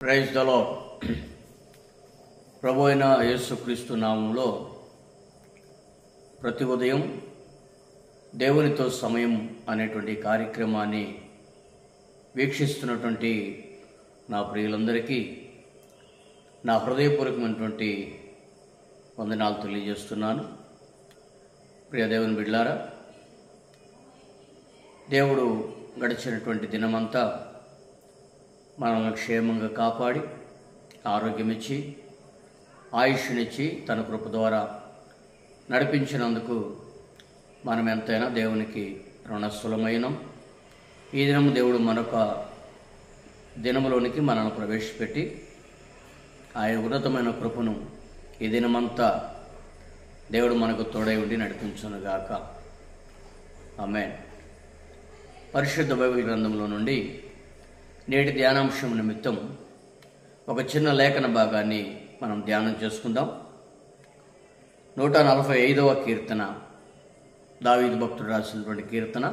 Praise the lord. ప్రభు అయిన యేసుక్రీస్తు నామంలో ప్రతి ఉదయం దేవునితో సమయం అనేటువంటి కార్యక్రమాన్ని వీక్షిస్తున్నటువంటి నా ప్రియులందరికీ నా హృదయపూర్వకమైనటువంటి వందనాలు తెలియజేస్తున్నాను. ప్రియ దేవుని బిడ్డలారా, దేవుడు గడిచినటువంటి దినమంతా మనల్ని క్షేమంగా కాపాడి ఆరోగ్యం ఇచ్చి ఆయుష్నిచ్చి తన కృప ద్వారా నడిపించినందుకు మనం ఎంతైనా దేవునికి రుణస్థులమైనం. ఈ దినం దేవుడు మరొక దినములోనికి మనల్ని ప్రవేశపెట్టి ఆయన ఉన్నతమైన కృపను ఈ దినమంతా దేవుడు మనకు తోడై ఉండి నడిపించునుగాక. ఆమేన్. పరిశుద్ధ బైబిల్ గ్రంథంలో నుండి నేటి ధ్యానాంశం నిమిత్తం ఒక చిన్న లేఖన భాగాన్ని మనం ధ్యానం చేసుకుందాం. 145వ కీర్తన, దావీదు భక్తుడు రాసినటువంటి కీర్తన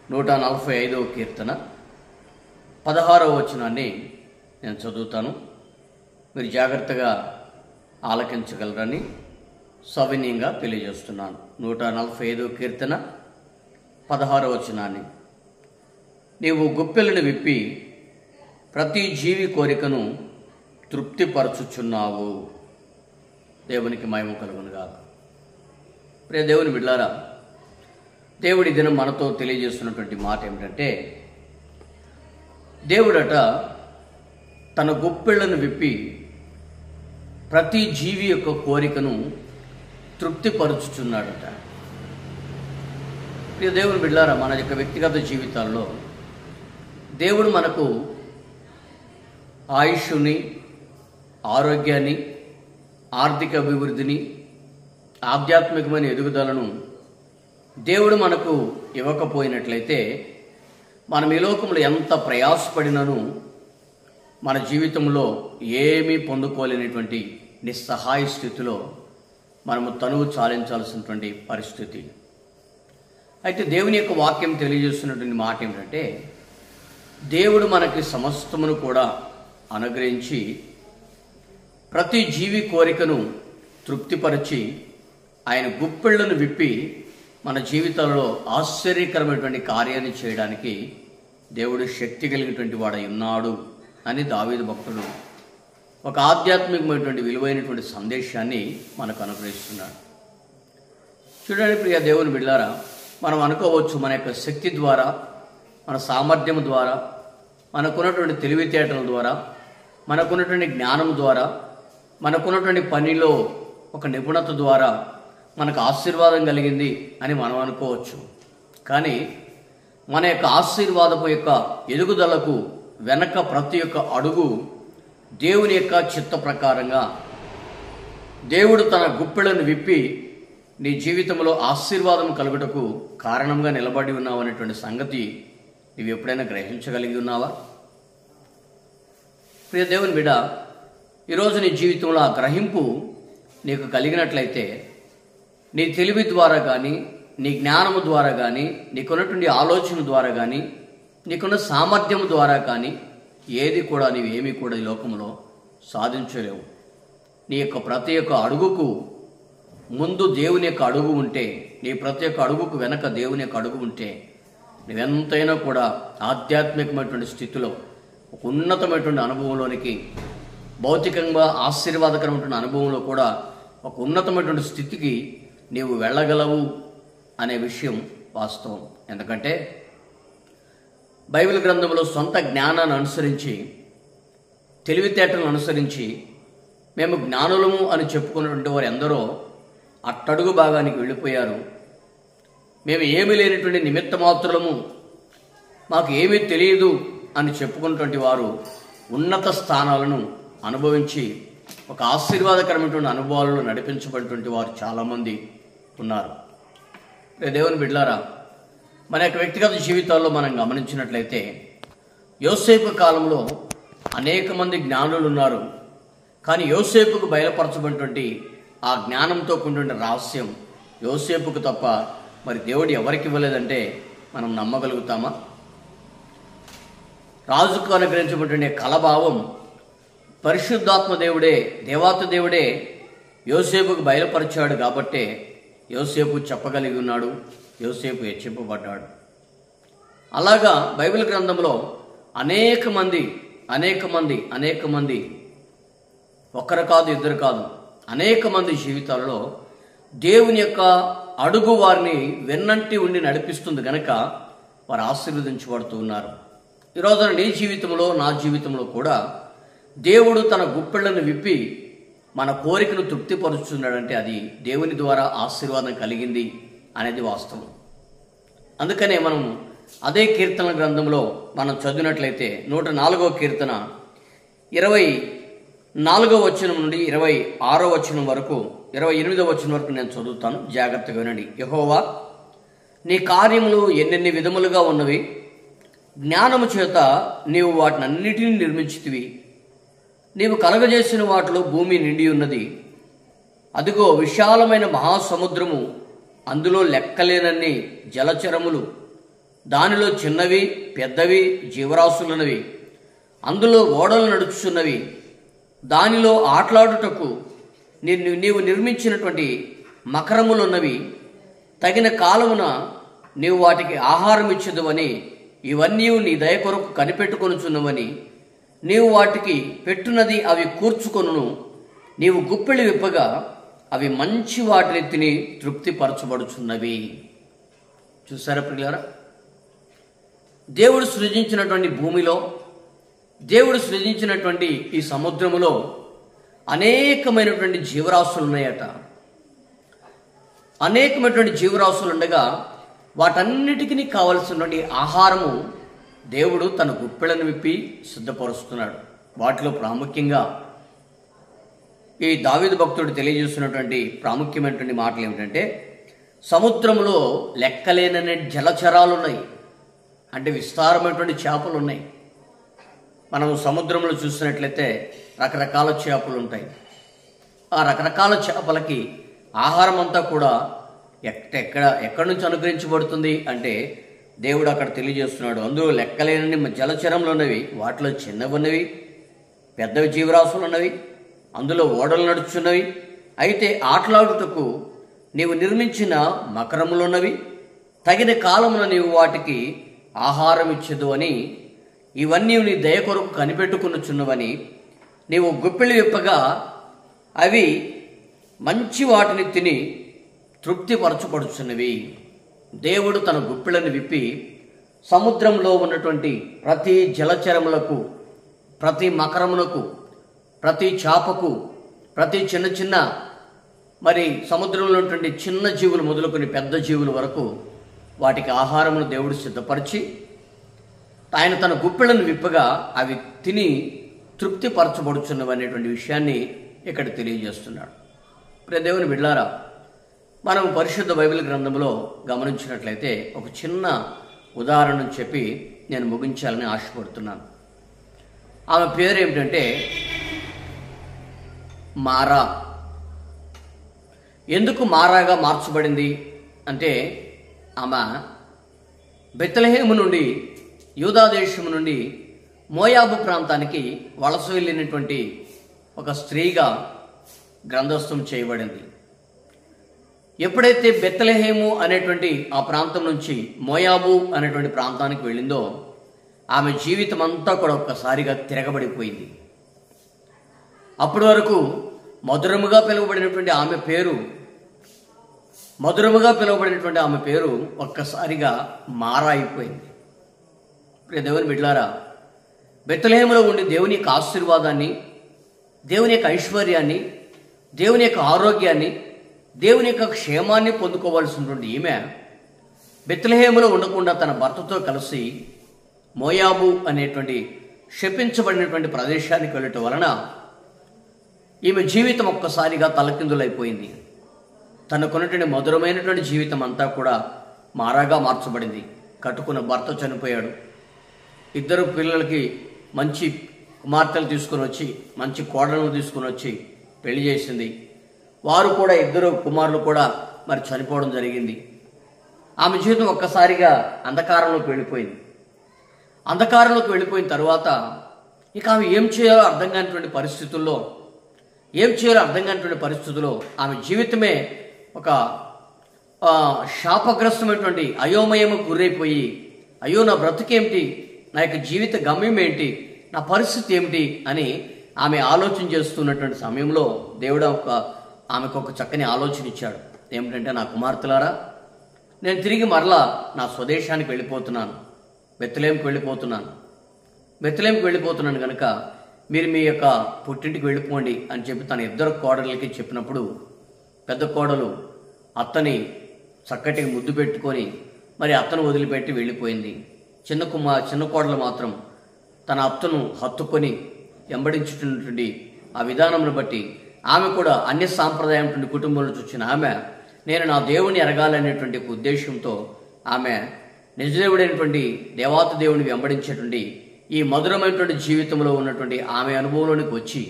145వ కీర్తన 16వ వచనాన్ని నేను చదువుతాను. మీరు జాగ్రత్తగా ఆలకించగలరని సవినీయంగా తెలియజేస్తున్నాను. 145వ కీర్తన 16వ వచనాన్ని. నీవు గుప్పెలను విప్పి ప్రతి జీవి కోరికను తృప్తిపరచుచున్నావు. దేవునికి మహిమ కలుగునుగాక. ప్రియ దేవుని బిడ్డలారా, దేవుడి దినం మనతో తెలియజేస్తున్నటువంటి మాట ఏమిటంటే, దేవుడట తన గుప్పెళ్లను విప్పి ప్రతి జీవి యొక్క కోరికను తృప్తిపరచుచున్నాడట. ప్రియ దేవుని బిడ్డలారా, మన యొక్క వ్యక్తిగత జీవితాల్లో దేవుడు మనకు ఆయుష్ని, ఆరోగ్యాన్ని, ఆర్థిక అభివృద్ధిని, ఆధ్యాత్మికమైన ఎదుగుదలను దేవుడు మనకు ఇవ్వకపోయినట్లయితే మనం ఈ లోకంలో ఎంత ప్రయాసపడినను మన జీవితంలో ఏమీ పొందుకోలేనటువంటి నిస్సహాయ స్థితిలో మనము తనువు చాలించాల్సినటువంటి పరిస్థితి. అయితే దేవుని యొక్క వాక్యం తెలియజేస్తున్నటువంటి మాట ఏమిటంటే, దేవుడు మనకి సమస్తమును కూడా అనుగ్రహించి ప్రతి జీవి కోరికను తృప్తిపరిచి ఆయన గుప్పెళ్లను విప్పి మన జీవితాలలో ఆశ్చర్యకరమైనటువంటి కార్యాన్ని చేయడానికి దేవుడు శక్తి కలిగినటువంటి వాడై ఉన్నాడు అని దావీదు భక్తుడు ఒక ఆధ్యాత్మికమైనటువంటి విలువైనటువంటి సందేశాన్ని మనకు అనుగ్రహిస్తున్నాడు. చూడండి ప్రియ దేవుని బిడ్డలారా, మనం అనుకోవచ్చు మన యొక్క శక్తి ద్వారా, మన సామర్థ్యం ద్వారా, మనకున్నటువంటి తెలివితేటల ద్వారా, మనకున్నటువంటి జ్ఞానం ద్వారా, మనకున్నటువంటి పనిలో ఒక నిపుణత ద్వారా మనకు ఆశీర్వాదం కలిగింది అని మనం అనుకోవచ్చు. కానీ మన యొక్క ఆశీర్వాదము యొక్క ఎదుగుదలకు వెనక ప్రతి ఒక్క అడుగు దేవుని యొక్క చిత్త ప్రకారంగా దేవుడు తన గుప్పెళ్లను విప్పి నీ జీవితంలో ఆశీర్వాదం కలుగుటకు కారణంగా నిలబడి ఉన్నావు అనేటువంటి సంగతి నీవు ఎప్పుడైనా గ్రహించగలిగి ఉన్నావా? ప్రియ దేవుని బిడ్డ, ఈరోజు నీ జీవితంలో ఆ గ్రహింపు నీకు కలిగినట్లయితే నీ తెలివి ద్వారా కానీ, నీ జ్ఞానము ద్వారా కానీ, నీకున్నటువంటి ఆలోచన ద్వారా కానీ, నీకున్న సామర్థ్యం ద్వారా కానీ ఏది కూడా నీవేమీ కూడా ఈ లోకంలో సాధించలేవు. నీ యొక్క ప్రతి ఒక్క అడుగుకు ముందు దేవుని యొక్క అడుగు ఉంటే, నీ ప్రతి ఒక్క అడుగుకు వెనక దేవుని యొక్క అడుగు ఉంటే నువ్వెంతైనా కూడా ఆధ్యాత్మికమైనటువంటి స్థితిలో ఒక ఉన్నతమైనటువంటి అనుభవంలోనికి, భౌతికంగా ఆశీర్వాదకరమైనటువంటి అనుభవంలో కూడా ఒక ఉన్నతమైనటువంటి స్థితికి నీవు వెళ్ళగలవు అనే విషయం వాస్తవం. ఎందుకంటే బైబిల్ గ్రంథంలో సొంత జ్ఞానాన్ని అనుసరించి, తెలివితేటలను అనుసరించి మేము జ్ఞానులము అని చెప్పుకున్నటువంటి వారు ఎందరో అట్టడుగు భాగానికి వెళ్ళిపోయారు. మేము ఏమీ లేనటువంటి నిమిత్త మాత్రులము, మాకు ఏమీ తెలియదు అని చెప్పుకున్నటువంటి వారు ఉన్నత స్థానాలను అనుభవించి ఒక ఆశీర్వాదకరమైనటువంటి అనుభవాలను నడిపించబడినటువంటి వారు చాలామంది ఉన్నారు. దేవుని బిడ్డలారా, మన యొక్క వ్యక్తిగత జీవితాల్లో మనం గమనించినట్లయితే యోసేపు కాలంలో అనేక మంది జ్ఞానులు ఉన్నారు. కానీ యోసేపుకు బయలుపరచబడినటువంటి ఆ జ్ఞానంతో కూడిన రహస్యం యోసేపుకు తప్ప మరి దేవుడు ఎవరికి ఇవ్వలేదంటే మనం నమ్మగలుగుతామా? రాజుకు అనుగ్రహించబడిన కలభావం పరిశుద్ధాత్మ దేవుడే, దేవాతి దేవుడే యోసేపుకు బయలుపరిచాడు కాబట్టే యోసేపు చెప్పగలిగి ఉన్నాడు, యోసేపు హెచ్చింపబడ్డాడు. అలాగా బైబిల్ గ్రంథంలో అనేక మంది ఒక్కరు కాదు, ఇద్దరు కాదు, అనేక మంది జీవితాలలో దేవుని యొక్క అడుగు వారిని వెన్నంటి ఉండి నడిపిస్తుంది గనక వారు ఆశీర్వదించబడుతూ ఉన్నారు. ఈరోజు నీ జీవితంలో, నా జీవితంలో కూడా దేవుడు తన గుప్పెళ్లను విప్పి మన కోరికను తృప్తిపరుచుతున్నాడంటే అది దేవుని ద్వారా ఆశీర్వాదం కలిగింది అనేది వాస్తవం. అందుకనే మనం అదే కీర్తన గ్రంథంలో మనం చదివినట్లయితే 104వ కీర్తన 24వ వచనం నుండి 26వ వచనం వరకు, 28వ వచనం వరకు నేను చదువుతాను, జాగ్రత్తగా వినండి. యెహోవా, నీ కార్యములు ఎన్నెన్ని విధములుగా ఉన్నవి, జ్ఞానము చేత నీవు వాటినన్నిటినీ నిర్మించితివి. నీవు కలగజేసిన వాటిలో భూమి నిండి ఉన్నది. అదిగో విశాలమైన మహాసముద్రము, అందులో లెక్కలేనన్ని జలచరములు, దానిలో చిన్నవి పెద్దవి జీవరాశులున్నవి. అందులో ఓడలు నడుచుచున్నవి. దానిలో ఆటలాడుటకు నీవు నిర్మించినటువంటి మకరములున్నవి. తగిన కాలమున నీవు వాటికి ఆహారం ఇచ్చేదవని, ఇవన్నీ నీ దయ కొరకు కనిపెట్టుకొనుచున్నవని, నీవు వాటికి పెట్టున్నది అవి కూర్చుకొనును. నీవు గుప్పెళి విప్పగా అవి మంచి వాటిని తిని తృప్తిపరచబడుచున్నవి. చూసారా ప్రియులారా, దేవుడు సృజించినటువంటి భూమిలో, దేవుడు సృజించినటువంటి ఈ సముద్రములో అనేకమైనటువంటి జీవరాశులు ఉన్నాయట. అనేకమైనటువంటి జీవరాశులు ఉండగా వాటన్నిటికీ కావలసినటువంటి ఆహారము దేవుడు తన గుప్పెళ్లను విప్పి సిద్ధపరుస్తున్నాడు. వాటిలో ప్రాముఖ్యంగా ఈ దావీదు భక్తుడు తెలియజేస్తున్నటువంటి ప్రాముఖ్యమైనటువంటి మాటలు ఏమిటంటే, సముద్రంలో లెక్కలేననే జలచరాలు ఉన్నాయి, అంటే విస్తారమైనటువంటి చేపలు ఉన్నాయి. మనం సముద్రంలో చూసినట్లయితే రకరకాల చేపలు ఉంటాయి. ఆ రకరకాల చేపలకి ఆహారం అంతా కూడా ఎక్కడి నుంచి అనుగ్రహించబడుతుంది అంటే దేవుడు అక్కడ తెలియజేస్తున్నాడు. అందులో లెక్కలేనన్ని జలచరములు ఉన్నవి, వాటిలో చిన్నవి ఉన్నవి, పెద్దవి జీవరాశులు ఉన్నవి, అందులో ఓడలు నడుచున్నవి. అయితే ఆటలాడుటకు నీవు నిర్మించిన మకరములున్నవి. తగిన కాలమున నీవు వాటికి ఆహారం ఇచ్చేదు అని, ఇవన్నీ నీ దయ కొరకు కనిపెట్టుకునుచున్నవని, నీవు గుప్పెళ్ళు విప్పగా అవి మంచి వాటిని తిని తృప్తిపరచబడుచున్నవి. దేవుడు తన గుప్పెళ్ళను విప్పి సముద్రంలో ఉన్నటువంటి ప్రతి జలచరములకు, ప్రతి మకరమునకు, ప్రతి చేపకు, ప్రతి చిన్న చిన్న సముద్రంలో ఉన్నటువంటి చిన్న జీవులు మొదలుకొని పెద్ద జీవుల వరకు వాటికి ఆహారమును దేవుడు సిద్ధపరిచి ఆయన తన గుప్పెళ్లను విప్పగా అవి తిని తృప్తిపరచబడుచున్నవి అనేటువంటి విషయాన్ని ఇక్కడ తెలియజేస్తున్నాడు. ప్రియ దేవుని బిడ్డలారా, మనం పరిశుద్ధ బైబిల్ గ్రంథంలో గమనించినట్లయితే ఒక చిన్న ఉదాహరణను చెప్పి నేను ముగించాలని ఆశపడుతున్నాను. ఆమె పేరు ఏమిటంటే మారా. ఎందుకు మారాగా మార్చబడింది అంటే, ఆమె బెత్లెహేము నుండి, యూదా దేశము నుండి మోయాబు ప్రాంతానికి వలస వెళ్ళినటువంటి ఒక స్త్రీగా గ్రంథస్థం చేయబడింది. ఎప్పుడైతే బెత్లెహేము అనేటువంటి ఆ ప్రాంతం నుంచి మోయాబు అనేటువంటి ప్రాంతానికి వెళ్ళిందో, ఆమె జీవితం అంతా కూడా ఒక్కసారిగా తిరగబడిపోయింది. అప్పటి వరకు మధురముగా పిలువబడినటువంటి ఆమె పేరు ఒక్కసారిగా మారా అయిపోయింది. దేవుని బిడ్డలారా, బెత్లెహేములో ఉండి దేవుని యొక్క ఆశీర్వాదాన్ని, దేవుని యొక్క ఐశ్వర్యాన్ని, దేవుని యొక్క ఆరోగ్యాన్ని, దేవుని యొక్క క్షేమాన్ని పొందుకోవాల్సినటువంటి ఈమె బెత్లెహేములో ఉండకుండా తన భర్తతో కలిసి మోయాబు అనేటువంటి శపించబడినటువంటి ప్రదేశానికి వెళ్ళటం వలన ఈమె జీవితం ఒక్కసారిగా తలకిందులైపోయింది. తనకున్నటువంటి మధురమైనటువంటి జీవితం అంతా కూడా మారాగా మార్చబడింది. కట్టుకున్న భర్త చనిపోయాడు. ఇద్దరు పిల్లలకి మంచి కుమార్తెలు తీసుకుని వచ్చి, మంచి కోడలను తీసుకుని వచ్చి పెళ్లి చేసింది. వారు కూడా, ఇద్దరు కుమారులు కూడా చనిపోవడం జరిగింది. ఆమె జీవితం ఒక్కసారిగా అంధకారంలోకి వెళ్ళిపోయింది. అంధకారంలోకి వెళ్ళిపోయిన తర్వాత ఇక ఆమె ఏం చేయాలో అర్థం కానిటువంటి పరిస్థితుల్లో ఆమె జీవితమే ఒక శాపగ్రస్తమైనటువంటి అయోమయము గురైపోయి, అయ్యో నా బ్రతుకేమిటి, నా యొక్క జీవిత గమ్యం ఏంటి, నా పరిస్థితి ఏమిటి అని ఆమె ఆలోచన చేస్తున్నటువంటి సమయంలో దేవుడు ఆమెకు ఒక చక్కని ఆలోచన ఇచ్చాడు. ఏమిటంటే, నా కుమార్తెలారా, నేను తిరిగి మరలా నా స్వదేశానికి వెళ్ళిపోతున్నాను, బెత్లెహేముకు వెళ్ళిపోతున్నాను కనుక మీరు మీ యొక్క పుట్టింటికి వెళ్ళిపోండి అని చెప్పి తన ఇద్దరు కోడళ్ళకి చెప్పినప్పుడు, పెద్ద కోడలు అత్తని చక్కటికి ముద్దు పెట్టుకొని మరి అత్తను వదిలిపెట్టి వెళ్ళిపోయింది. చిన్న కోడలు మాత్రం తన అత్తను హత్తుకొని వెంబడించుతున్నటువంటి ఆ విధానంను బట్టి ఆమె కూడా అన్య సాంప్రదాయం కుటుంబంలో చూసిన ఆమె, నేను నా దేవుని ఎరగాలనేటువంటి ఉద్దేశంతో ఆమె నిజదేవుడైనటువంటి దేవాతి దేవుని వెంబడించేటువంటి ఈ మధురమైనటువంటి జీవితంలో ఉన్నటువంటి ఆమె అనుభవంలోనికి వచ్చి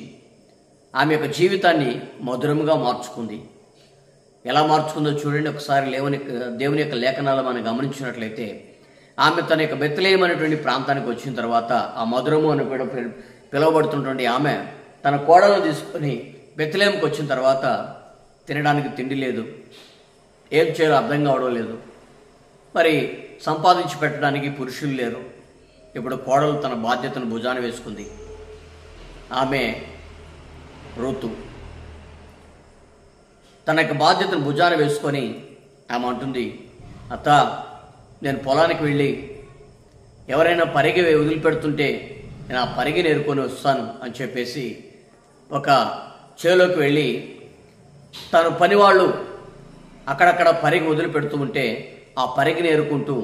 ఆమె యొక్క జీవితాన్ని మధురముగా మార్చుకుంది. ఎలా మార్చుకుందో చూడండి ఒకసారి. దేవుని యొక్క లేఖనాలు మనం గమనించినట్లయితే, ఆమె తన యొక్క బెత్లెహేము అనేటువంటి ప్రాంతానికి వచ్చిన తర్వాత, ఆ మధురము అని పిలువబడుతున్నటువంటి ఆమె తన కోడలను తీసుకొని బెత్లెహేముకి వచ్చిన తర్వాత తినడానికి తిండి లేదు, ఏం చేయాలో అర్థం కావడం లేదు, మరి సంపాదించి పెట్టడానికి పురుషులు లేరు. ఇప్పుడు కోడలు తన బాధ్యతను భుజాన వేసుకుంది. ఆమె రూతు తన యొక్క బాధ్యతను భుజాన వేసుకొని ఆమె అంటుంది, అత్త, నేను పొలానికి వెళ్ళి ఎవరైనా పరిగె వదిలిపెడుతుంటే నేను ఆ పరిగెని ఏరుకొని వస్తాను అని చెప్పేసి ఒక చేలోకి వెళ్ళి తన పనివాళ్ళు అక్కడక్కడ పరిగె వదిలిపెడుతూ ఉంటే ఆ పరిగెని ఏరుకుంటూ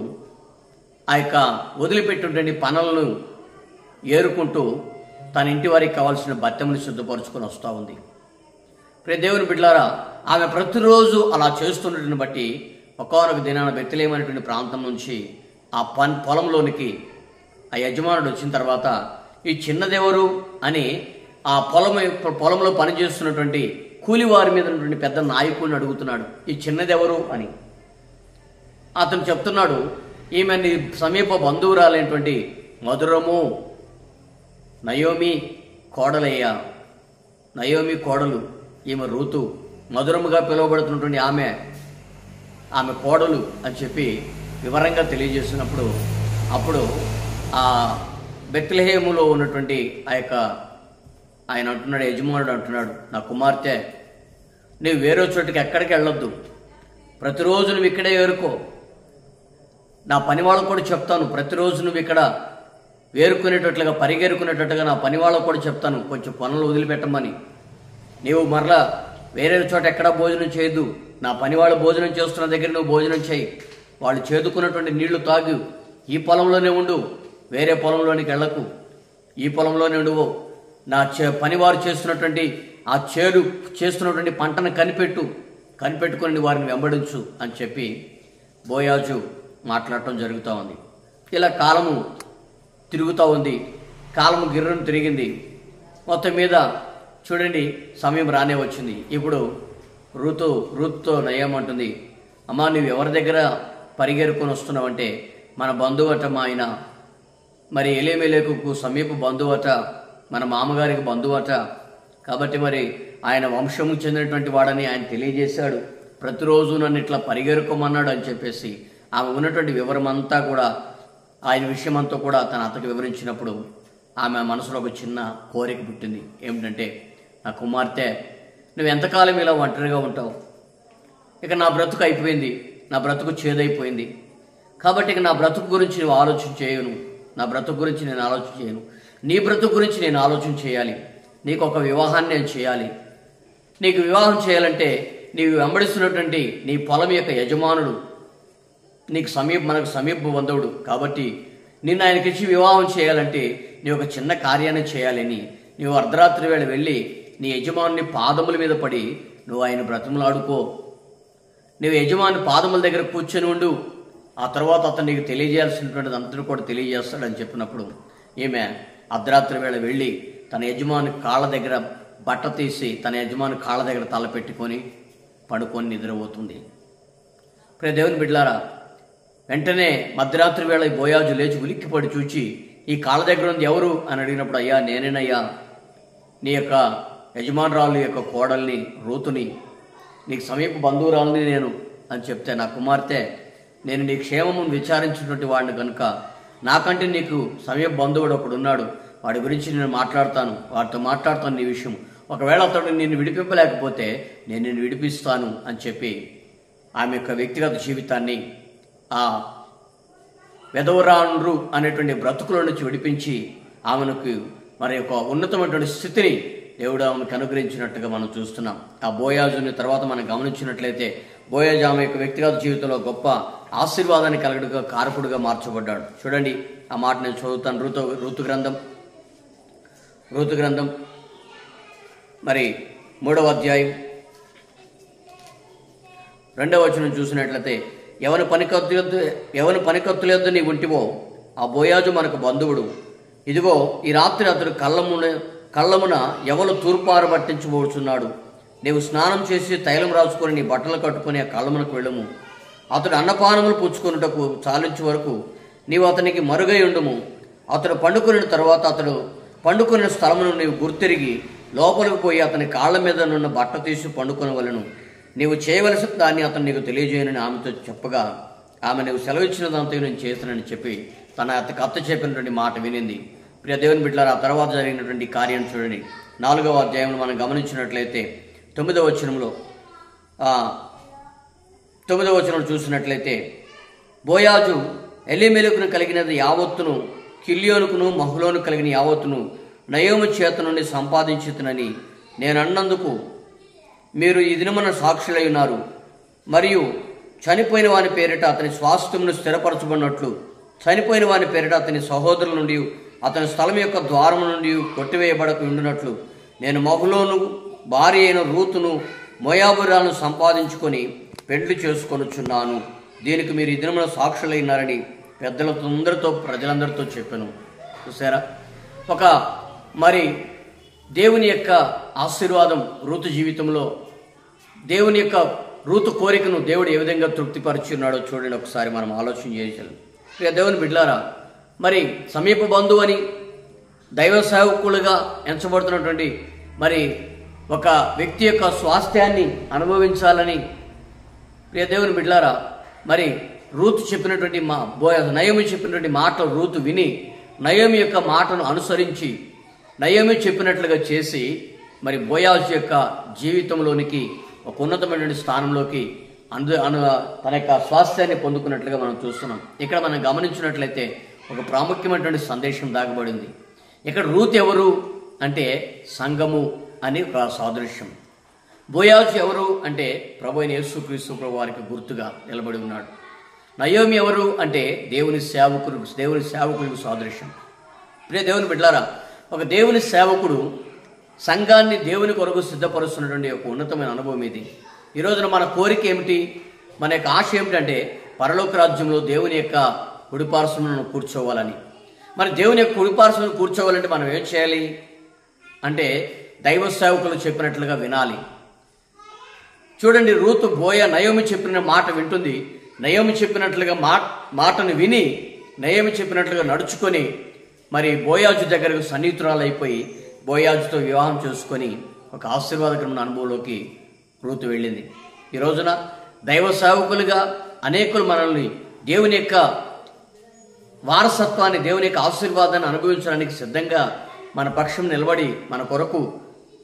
ఆ యొక్క వదిలిపెట్టినటువంటి పనులను ఏరుకుంటూ తన ఇంటి వారికి కావాల్సిన బత్తెముని సిద్ధపరుచుకొని వస్తూ ఉంది. ప్రియ దేవుని బిడ్డలారా, ఆమె ప్రతిరోజు అలా చేస్తున్నట్టుని బట్టి ఒకానొక దినాన బెత్లెహేము అనేటువంటి ప్రాంతం నుంచి ఆ పొలంలోనికి ఆ యజమానుడు వచ్చిన తర్వాత, ఈ చిన్నదెవరు అని ఆ పొలంలో పనిచేస్తున్నటువంటి కూలివారి మీద ఉన్నటువంటి పెద్ద నాయకుడిని అడుగుతున్నాడు, ఈ చిన్నదెవరు అని. అతను చెప్తున్నాడు, ఈమె నీ సమీప బంధువురాలైనటువంటి మధురము నయోమి కోడలయ్యా, నయోమి కోడలు, ఈమె రూతు, మధురముగా పిలువబడుతున్నటువంటి ఆమె కోడలు అని చెప్పి వివరంగా తెలియజేసినప్పుడు, అప్పుడు ఆ బెత్లెహేములో ఉన్నటువంటి ఆయన అంటున్నాడు, యజమానుడు అంటున్నాడు, నా కుమార్తె, నీవు వేరే చోటుకి ఎక్కడికి వెళ్ళొద్దు, ప్రతిరోజు నువ్వు ఇక్కడే ఏరుకో. నా పని వాళ్ళకు కూడా చెప్తాను, ప్రతిరోజు నువ్వు ఇక్కడ వేరుకునేటట్లుగా పరిగెరుకునేటట్టుగా నా పని వాళ్ళకు కూడా చెప్తాను, కొంచెం పనులు వదిలిపెట్టమని. నీవు మరలా వేరే చోట ఎక్కడా భోజనం చేయొద్దు, నా పని వాళ్ళు భోజనం చేస్తున్న దగ్గర నువ్వు భోజనం చేయి, వాళ్ళు చేదుకున్నటువంటి నీళ్లు తాగు, ఈ పొలంలోనే ఉండు, వేరే పొలంలోనికి వెళ్ళకు, ఈ పొలంలోనే ఉండువు, నా పనివారు చేస్తున్నటువంటి ఆ చేస్తున్నటువంటి పంటను కనిపెట్టుకొని వారిని వెంబడించు అని చెప్పి బోయాజు మాట్లాడటం జరుగుతూ ఉంది. ఇలా కాలము తిరుగుతూ ఉంది, కాలము గిర్రను తిరిగింది. మొత్తం మీద చూడండి, సమయం రానే వచ్చింది. ఇప్పుడు రూతుతో నయమంటుంది, అమ్మా, నువ్వు ఎవరి దగ్గర పరిగెరుకొని వస్తున్నావంటే, మన బంధువట, మా ఆయన మరి ఎలీమెలెకుకు సమీప బంధువట, మన మామగారికి బంధువట, కాబట్టి మరి ఆయన వంశము చెందినటువంటి వాడని ఆయన తెలియజేశాడు, ప్రతిరోజు నన్ను ఇట్లా పరిగెరుకోమన్నాడు అని చెప్పేసి ఆమె ఉన్నటువంటి వివరం అంతా కూడా, ఆయన విషయం అంతా కూడా తన అత్తకు వివరించినప్పుడు ఆమె మనసులో ఒక చిన్న కోరిక పుట్టింది. ఏమిటంటే, నా కుమార్తె, నువ్వు ఎంతకాలం ఇలా ఒంటరిగా ఉంటావు, ఇక నా బ్రతుకు అయిపోయింది, నా బ్రతుకు చేదైపోయింది, కాబట్టి ఇక నా బ్రతుకు గురించి నువ్వు ఆలోచన చేయను, నా బ్రతుకు గురించి నేను ఆలోచన చేయను, నీ బ్రతుకు గురించి నేను ఆలోచన చేయాలి, నీకు ఒక వివాహాన్ని నేను చేయాలి. నీకు వివాహం చేయాలంటే నీవు వెంబడిస్తున్నటువంటి నీ పొలం యొక్క యజమానుడు మనకు సమీప బంధువుడు, కాబట్టి నిన్ను ఆయనకిచ్చి వివాహం చేయాలంటే నీ ఒక చిన్న కార్యాన్ని చేయాలని నీవు అర్ధరాత్రి వేళ వెళ్ళి నీ యజమానుని పాదముల మీద పడి నువ్వు ఆయన బ్రతిమలాడుకో, నువ్వు యజమాని పాదముల దగ్గర కూర్చొని ఉండు, ఆ తర్వాత అతను నీకు తెలియజేయాల్సినటువంటిది అంతను కూడా తెలియజేస్తాడని చెప్పినప్పుడు ఈమె అర్ధరాత్రి వేళ వెళ్ళి తన యజమాని కాళ్ళ దగ్గర బట్ట తీసి తన యజమాని కాళ్ళ దగ్గర తల పెట్టుకొని పడుకొని నిద్రపోతుంది. ప్రియ దేవుని బిడ్డలారా, వెంటనే మధ్యరాత్రి వేళ ఈ బోయాజు లేచి ఉలిక్కిపడి చూచి ఈ కాళ్ళ దగ్గర ఉంది ఎవరు అని అడిగినప్పుడు, అయ్యా నేనేనయ్యా, నీ యొక్క యజమానురాలు యొక్క కోడల్ని రూతుని, నీకు సమీప బంధువురాలని నేను అని చెప్తే, నా కుమార్తె నేను నీ క్షేమమును విచారించినటువంటి వాడిని కనుక నాకంటే నీకు సమీప బంధువుడు ఒకడు ఉన్నాడు, వాడి గురించి నేను మాట్లాడతాను, వాడితో మాట్లాడతాను నీ విషయం, ఒకవేళ అతడు నిన్ను విడిపింపలేకపోతే నేను నిన్ను విడిపిస్తాను అని చెప్పి ఆమె యొక్క వ్యక్తిగత జీవితాన్ని ఆ వెధవరాండ్రు అనేటువంటి బ్రతుకుల నుంచి విడిపించి ఆమెకు మరి ఒక ఉన్నతమైనటువంటి స్థితిని దేవుడు ఆమెకు అనుగ్రహించినట్టుగా మనం చూస్తున్నాం. ఆ బోయాజుని తర్వాత మనం గమనించినట్లయితే బోయాజు ఆమె యొక్క వ్యక్తిగత జీవితంలో గొప్ప ఆశీర్వాదాన్ని కలగడుగా కారకుడుగా మార్చబడ్డాడు. చూడండి ఆ మాట నేను చదువుతాను. రూతు గ్రంథం మరి 3వ అధ్యాయం 2వ వచనం చూసినట్లయితే, ఎవని పనికత్తుల యొద్ద నీ ఉంటివో ఆ బోయాజు మనకు బంధువుడు, ఇదిగో ఈ రాత్రి అతడు కళ్ళమున ఎవరు తూర్పారు పట్టించబోచున్నాడు, నీవు స్నానం చేసి తైలం రాసుకొని నీ బట్టలు కట్టుకొని ఆ కళ్ళమునకు వెళ్ళము, అతడు అన్నపానములు పుచ్చుకొనుటకు చాలించే వరకు నీవు అతనికి మరుగై ఉండుము, అతడు పండుకుని తర్వాత అతడు పండుకున్న స్థలమును నీవు గుర్తిరిగి లోపలికి పోయి అతని కాళ్ళ మీద నున్న బట్ట తీసి పండుకొనవలను, నీవు చేయవలసిన దాన్ని అతను నీకు తెలియజేయనని ఆమెతో చెప్పగా, ఆమె నీవు సెలవిచ్చినదంతా నేను చేస్తానని చెప్పి తన అత్త చెప్పినటువంటి మాట వినింది. ప్రియ దేవుని బిడ్డలారా, ఆ తర్వాత జరిగినటువంటి కార్యాన్ని చూడండి. 4వ అధ్యాయంలో మనం గమనించినట్లయితే 9వ వచనం చూసినట్లయితే, బోయాజు ఎలీమెలకును కలిగినది యావత్తును కిల్యోనుకును మహులోను కలిగిన యావత్తును నయోము చేత నుండి సంపాదించుతునని నేను అన్నందుకు మీరు ఈ దినమున సాక్షులై ఉన్నారు. మరియు చనిపోయిన వాని పేరిట అతని స్వాస్థ్యమును స్థిరపరచబడినట్లు చనిపోయిన వాని పేరిట అతని సహోదరుల నుండి అతని స్థలం యొక్క ద్వారము నుండి కొట్టివేయబడక ఉండినట్లు నేను మహులోను భార్య అయిన రూతును మోయాబురాలను సంపాదించుకొని పెండ్లి చేసుకొనుచున్నాను. దీనికి మీరు ఈ దినమున సాక్షులైనారని పెద్దలతో అందరితో ప్రజలందరితో చెప్పాను. చూసారా, ఒక మరి దేవుని యొక్క ఆశీర్వాదం రూతు జీవితంలో, దేవుని యొక్క రూతు కోరికను దేవుడు ఏ విధంగా తృప్తిపరిచి ఉన్నాడో చూడండి. ఒకసారి మనం ఆలోచన చేయాలి. ఇక దేవుని బిడ్డలారా, మరి సమీప బంధువు అని దైవ సేవకులుగా ఎంచబడుతున్నటువంటి మరి ఒక వ్యక్తి యొక్క స్వాస్థ్యాన్ని అనుభవించాలని ప్రియ దేవుని బిడ్డలారా, మరి రూతు చెప్పినటువంటి నయోమి చెప్పినటువంటి మాటలు రూతు విని నయోమి యొక్క మాటను అనుసరించి నయోమి చెప్పినట్లుగా చేసి మరి బోయాజు యొక్క జీవితంలోనికి ఒక ఉన్నతమైన స్థానంలోకి తన యొక్క స్వాస్థ్యాన్ని పొందుకున్నట్లుగా మనం చూస్తున్నాం. ఇక్కడ మనం గమనించినట్లయితే ఒక ప్రాముఖ్యమైనటువంటి సందేశం దాగబడింది. ఇక్కడ రూత్ ఎవరు అంటే సంఘము అని ఒక సాదృశ్యం. బోయాజు ఎవరు అంటే ప్రభు అయిన యేసుక్రీస్తు ప్రభు వారికి గుర్తుగా నిలబడి ఉన్నాడు. నయోమి ఎవరు అంటే దేవుని సేవకులకు సాదృశ్యం. ప్రియ దేవుని బిడ్డలారా, ఒక దేవుని సేవకుడు సంఘాన్ని దేవుని కొరకు సిద్ధపరుస్తున్నటువంటి ఒక ఉన్నతమైన అనుభవం ఇది. ఈ రోజున మన కోరిక ఏమిటి, మన యొక్క ఆశ ఏమిటంటే పరలోక రాజ్యంలో దేవుని యొక్క కుడిపార్శ్వమును కూర్చోవాలని. మరి దేవుని యొక్క కుడిపార్శ్వమును కూర్చోవాలంటే మనం ఏం చేయాలి అంటే దైవ సేవకులు చెప్పినట్లుగా వినాలి. చూడండి, రూతు నయోమి చెప్పిన మాట వింటుంది. నయోమి చెప్పినట్లుగా మాటను విని నయోమి చెప్పినట్లుగా నడుచుకొని మరి బోయాజు దగ్గరకు సన్నిహితురాలైపోయి బోయాజుతో వివాహం చేసుకొని ఒక ఆశీర్వాదకరమైన అనుభవంలోకి రూతు వెళ్ళింది. ఈ రోజున దైవ సేవకులుగా అనేకులు మనల్ని దేవుని యొక్క వారసత్వాన్ని, దేవుని యొక్క ఆశీర్వాదాన్ని అనుభవించడానికి సిద్ధంగా మన పక్షం నిలబడి మన కొరకు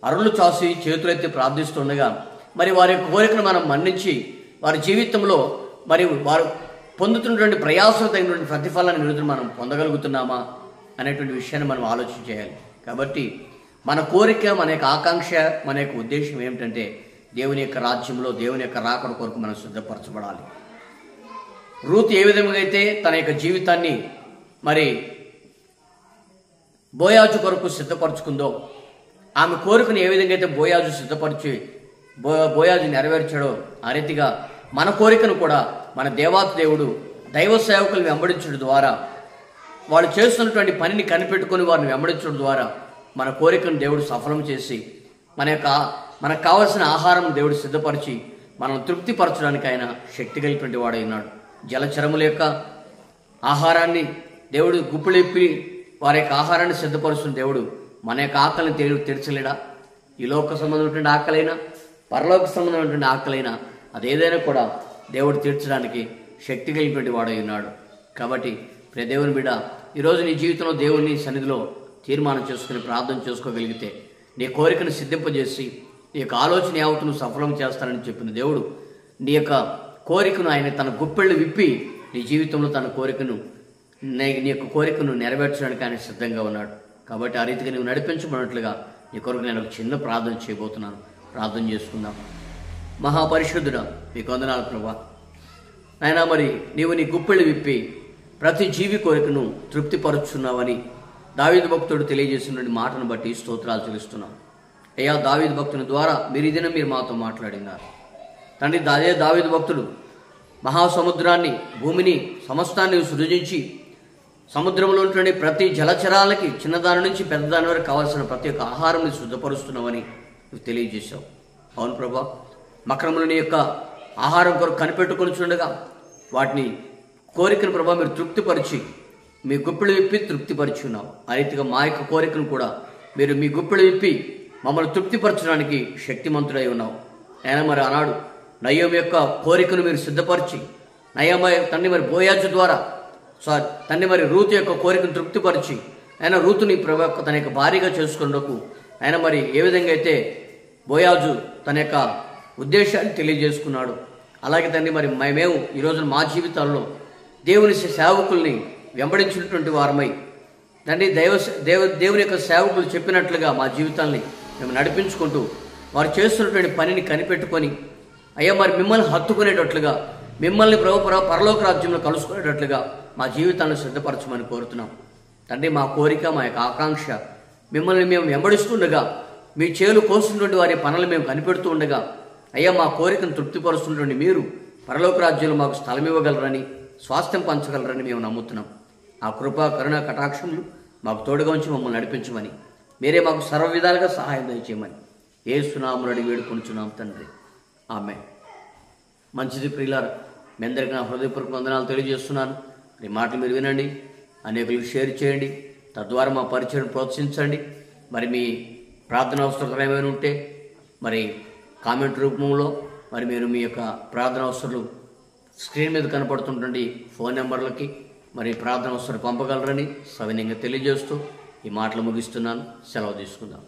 అరులు చాసి చేతులెత్తి ప్రార్థిస్తుండగా మరి వారి యొక్క కోరికను మనం మన్నించి వారి జీవితంలో మరి వారు పొందుతున్నటువంటి ప్రయాసం తగినటువంటి ప్రతిఫలాన్ని విడుదల మనం పొందగలుగుతున్నామా అనేటువంటి విషయాన్ని మనం ఆలోచన చేయాలి. కాబట్టి మన కోరిక, మన యొక్క ఆకాంక్ష, మన యొక్క ఉద్దేశం ఏమిటంటే దేవుని యొక్క రాజ్యంలో దేవుని యొక్క రాకడ కొరకు మనం సిద్ధపరచబడాలి. రూతు ఏ విధంగా అయితే తన యొక్క జీవితాన్ని మరి బోయాజు కొరకు సిద్ధపరచుకుందో, ఆమె కోరికను ఏ విధంగా అయితే బోయాజు సిద్ధపరిచి బోయాజు నెరవేర్చాడో ఆ రీతిగా మన కోరికను కూడా మన దేవాతి దేవుడు దైవ సేవకులను వెంబడించడం ద్వారా, వాళ్ళు చేస్తున్నటువంటి పనిని కనిపెట్టుకుని వారిని వెంబడించడం ద్వారా మన కోరికను దేవుడు సఫలం చేసి మనకు కావలసిన ఆహారం దేవుడు సిద్ధపరిచి మనం తృప్తిపరచడానికి ఆయన శక్తి కలిగినటువంటి వాడై ఉన్నాడు. జలచరముల యొక్క ఆహారాన్ని దేవుడు గుప్పులిప్పి వారి యొక్క ఆహారాన్ని సిద్ధపరుస్తున్న దేవుడు మన యొక్క ఆకలిని తీర్చలేడా? ఈ లోక సంబంధమైనటువంటి ఆకలైనా పరలోక సంబంధమైనటువంటి ఆకలైనా అదేదైనా కూడా దేవుడు తీర్చడానికి శక్తి కలిగినటువంటి వాడై ఉన్నాడు. కాబట్టి ప్రియ దేవుని బిడ్డ, ఈరోజు నీ జీవితంలో దేవుని సన్నిధిలో తీర్మానం చేసుకుని ప్రార్థన చేసుకోగలిగితే నీ కోరికను సిద్ధింపజేసి నీ యొక్క ఆలోచన యావత్తు నువ్వు సఫలం చేస్తానని చెప్పిన దేవుడు నీ యొక్క కోరికను ఆయన తన గుప్పెళ్ళు విప్పి నీ జీవితంలో తన కోరికను నీ యొక్క కోరికను నెరవేర్చడానికి ఆయన సిద్ధంగా ఉన్నాడు. కాబట్టి ఆ రీతిగా నువ్వు నడిపించబడినట్లుగా నీ కొరకు నేను ఒక చిన్న ప్రార్థన చేయబోతున్నాను. ప్రార్థన చేసుకుందాం. మహాపరిశుద్ధుడా, నీకు వందనాలు ప్రభువా. నాయనా, మరి నీవు నీ గుప్పెళ్ళు విప్పి ప్రతి జీవి కోరికను తృప్తిపరుచున్నావని దావీదు భక్తుడు తెలియజేసిన మాటను బట్టి స్తోత్రాలు చెల్లిస్తున్నాం. అయ్యా, దావీదు భక్తుని ద్వారా మీరు దినం మీరు మాతో మాట్లాడినారు తండ్రి. అదే దావీదు భక్తుడు మహాసముద్రాన్ని, భూమిని, సమస్తాన్ని సృజించి సముద్రంలో ఉన్నటువంటి ప్రతి జలచరాలకి చిన్నదాని నుంచి పెద్దదాని వరకు కావాల్సిన ప్రతి ఒక్క ఆహారాన్ని శుద్ధపరుస్తున్నామని నువ్వు తెలియజేశావు. అవును ప్రభా, మకరములని యొక్క ఆహారం కొరకు కనిపెట్టుకొని చూడగా వాటిని కోరికను ప్రభా మీరు తృప్తిపరిచి మీ గుప్పిళ్ళు విప్పి తృప్తిపరిచి ఉన్నావు. ఆ రీతిగా మా యొక్క కోరికను కూడా మీరు మీ గుప్పిళ్ళు విప్పి మమ్మల్ని తృప్తిపరచడానికి శక్తిమంతుడై ఉన్నావు. ఆయన మరి ఆనాడు నయోమి యొక్క కోరికను మీరు సిద్ధపరిచి తండ్రి మరి బోయాజు ద్వారా తండ్రి మరి రూతు యొక్క కోరికను తృప్తిపరిచి ఆయన రూతుని తన యొక్క భార్యగా చేసుకున్నకు ఆయన మరి ఏ విధంగా అయితే బోయాజు తన యొక్క ఉద్దేశాన్ని తెలియజేసుకున్నాడు, అలాగే తండ్రి మరి మేము ఈరోజు మా జీవితాల్లో దేవుని సేవకుల్ని వెంబడించినటువంటి వారమై తండ్రి దేవుని యొక్క సేవకులు చెప్పినట్లుగా మా జీవితాల్ని మేము నడిపించుకుంటూ వారు చేస్తున్నటువంటి పనిని కనిపెట్టుకొని అయ్యా మరి మిమ్మల్ని హత్తుకునేటట్లుగా, మిమ్మల్ని పరలోక రాజ్యంలో కలుసుకునేటట్లుగా మా జీవితాలను సిద్ధపరచమని కోరుతున్నాం తండ్రి. మా కోరిక, మా యొక్క ఆకాంక్ష మిమ్మల్ని మేము వెంబడిస్తుండగా, మీ చేలు కోస్తున్నటువంటి వారి పనులు మేము కనిపెడుతూ ఉండగా అయ్యా మా కోరికను తృప్తిపరుస్తున్నటువంటి మీరు పరలోక రాజ్యంలో మాకు స్థలం ఇవ్వగలరని, స్వాస్థ్యం పంచగలరని మేము నమ్ముతున్నాం. ఆ కృప, కరుణ, కటాక్షములు మాకు తోడుగా ఉంచి మమ్మల్ని నడిపించమని, మీరే మాకు సర్వ విధాలుగా సహాయం దయచేయమని యేసు నామములో అడిగి వేడుకొనుచున్నాం తండ్రి. ఆమేన్. మంచిది ప్రియులారా, మీ అందరికీ నా హృదయపూర్వక వందనాలు తెలియజేస్తున్నాను. ఈ మాటలు మీరు వినండి, అనేకులకు షేర్ చేయండి, తద్వారా మా పరిచయం ప్రోత్సహించండి. మరి మీ ప్రార్థన అవసరాలు ఏమైనా ఉంటే మరి కామెంట్ రూపంలో మరి మీరు మీ యొక్క ప్రార్థన అవసరాలు స్క్రీన్ మీద కనపడుతుంటండి ఫోన్ నెంబర్లకి మరి ప్రార్థన అవసరం పంపగలరని సవినయంగా తెలియజేస్తూ ఈ మాటలు ముగిస్తున్నాను. సెలవు తీసుకుందాం.